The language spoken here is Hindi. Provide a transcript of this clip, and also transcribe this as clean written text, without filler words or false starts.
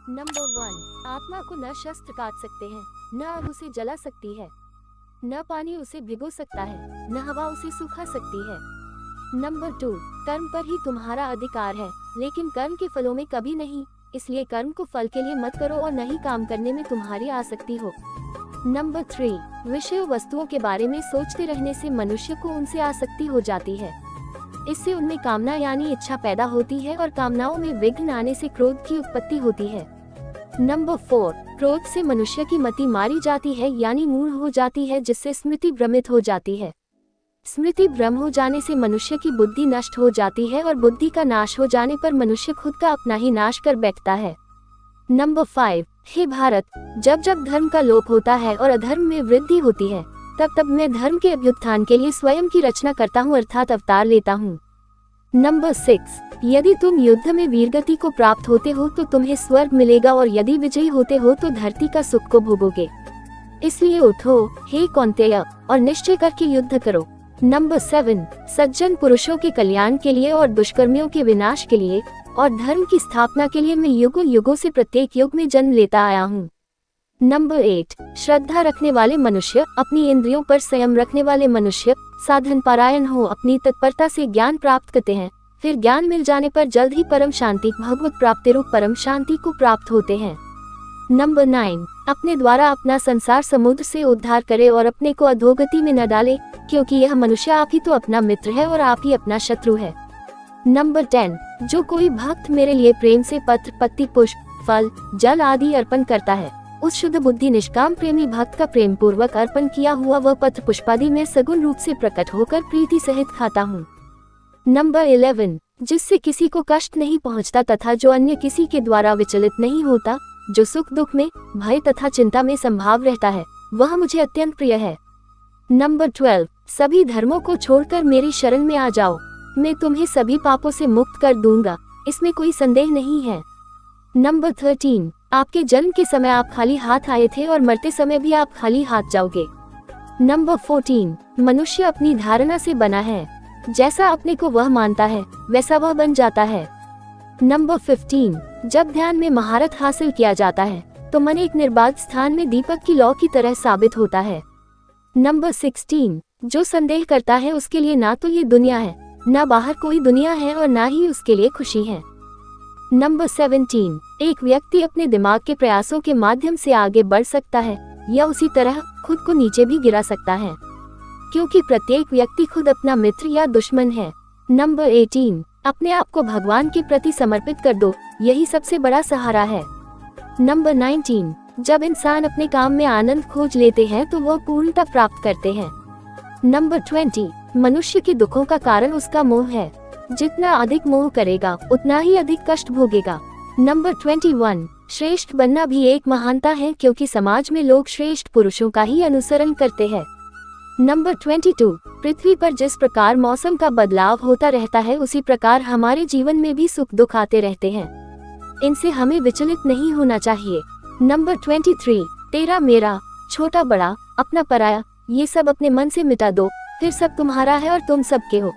नंबर 1, आत्मा को न शस्त्र काट सकते हैं, न आग उसे जला सकती है, न पानी उसे भिगो सकता है, न हवा उसे सुखा सकती है। नंबर 2, कर्म पर ही तुम्हारा अधिकार है, लेकिन कर्म के फलों में कभी नहीं, इसलिए कर्म को फल के लिए मत करो और न ही काम करने में तुम्हारी आसक्ति हो। नंबर 3, विषय वस्तुओं के बारे में सोचते रहने से मनुष्य को उनसे आसक्ति हो जाती है। इससे उनमें कामना यानी इच्छा पैदा होती है और कामनाओं में विघ्न आने से क्रोध की उत्पत्ति होती है। नंबर 4, क्रोध से मनुष्य की मति मारी जाती है यानी मूढ़ हो जाती है, जिससे स्मृति भ्रमित हो जाती है। स्मृति भ्रम हो जाने से मनुष्य की बुद्धि नष्ट हो जाती है और बुद्धि का नाश हो जाने पर मनुष्य खुद का अपना ही नाश कर बैठता है। नंबर 5, हे भारत, जब जब धर्म का लोप होता है और अधर्म में वृद्धि होती है, तब तब मैं धर्म के अभ्युत्थान के लिए स्वयं की रचना करता हूँ अर्थात अवतार लेता हूँ। नंबर 6, यदि तुम युद्ध में वीरगति को प्राप्त होते हो तो तुम्हें स्वर्ग मिलेगा और यदि विजयी होते हो तो धरती का सुख को भोगोगे। इसलिए उठो हे कौन्तेय और निश्चय करके युद्ध करो। नंबर 7, सज्जन पुरुषों के कल्याण के लिए और दुष्कर्मियों के विनाश के लिए और धर्म की स्थापना के लिए मैं युगों युगों से प्रत्येक युग में जन्म लेता आया हूँ। नंबर 8, श्रद्धा रखने वाले मनुष्य, अपनी इंद्रियों पर संयम रखने वाले मनुष्य साधन पारायण हो अपनी तत्परता से ज्ञान प्राप्त करते हैं, फिर ज्ञान मिल जाने पर जल्द ही परम शांति भगवत प्राप्ति रूप परम शांति को प्राप्त होते हैं। नंबर 9, अपने द्वारा अपना संसार समुद्र से उद्धार करे और अपने को अधोगति में न डाले, क्योंकि यह मनुष्य आप ही तो अपना मित्र है और आप ही अपना शत्रु है। नंबर 10, जो कोई भक्त मेरे लिए प्रेम से पत्र पत्ती पुष्प फल जल आदि अर्पण करता है, उस शुद्ध बुद्धि निष्काम प्रेमी भक्त का प्रेम पूर्वक अर्पण किया हुआ वह पत्र पुष्पादि में सगुण रूप से प्रकट होकर प्रीति सहित खाता हूँ। नंबर 11, जिससे किसी को कष्ट नहीं पहुँचता तथा जो अन्य किसी के द्वारा विचलित नहीं होता, जो सुख दुख में भय तथा चिंता में संभाव रहता है, वह मुझे अत्यंत प्रिय है। नंबर 12, सभी धर्मों को छोड़कर मेरी शरण में आ जाओ, मैं तुम्हें सभी पापों से मुक्त कर दूंगा, इसमें कोई संदेह नहीं है। नंबर 13, आपके जन्म के समय आप खाली हाथ आए थे और मरते समय भी आप खाली हाथ जाओगे। नंबर 14, मनुष्य अपनी धारणा से बना है, जैसा अपने को वह मानता है वैसा वह बन जाता है। नंबर 15, जब ध्यान में महारत हासिल किया जाता है तो मन एक निर्बाध स्थान में दीपक की लौ की तरह साबित होता है। नंबर 16, जो संदेह करता है उसके लिए ना तो ये दुनिया है, ना बाहर कोई दुनिया है और ना ही उसके लिए खुशी है। नंबर 17, एक व्यक्ति अपने दिमाग के प्रयासों के माध्यम से आगे बढ़ सकता है या उसी तरह खुद को नीचे भी गिरा सकता है, क्योंकि प्रत्येक व्यक्ति खुद अपना मित्र या दुश्मन है। नंबर 18, अपने आप को भगवान के प्रति समर्पित कर दो, यही सबसे बड़ा सहारा है। नंबर 19, जब इंसान अपने काम में आनंद खोज लेते हैं तो वह पूर्णता प्राप्त करते हैं। नंबर 20, मनुष्य के दुखों का कारण उसका मोह है, जितना अधिक मोह करेगा उतना ही अधिक कष्ट भोगेगा। नंबर 21, श्रेष्ठ बनना भी एक महानता है, क्योंकि समाज में लोग श्रेष्ठ पुरुषों का ही अनुसरण करते हैं। नंबर 22, पृथ्वी पर जिस प्रकार मौसम का बदलाव होता रहता है उसी प्रकार हमारे जीवन में भी सुख दुख आते रहते हैं, इनसे हमें विचलित नहीं होना चाहिए। नंबर 23, तेरा मेरा, छोटा बड़ा, अपना पराया, ये सब अपने मन से मिटा दो, फिर सब तुम्हारा है और तुम सबके हो।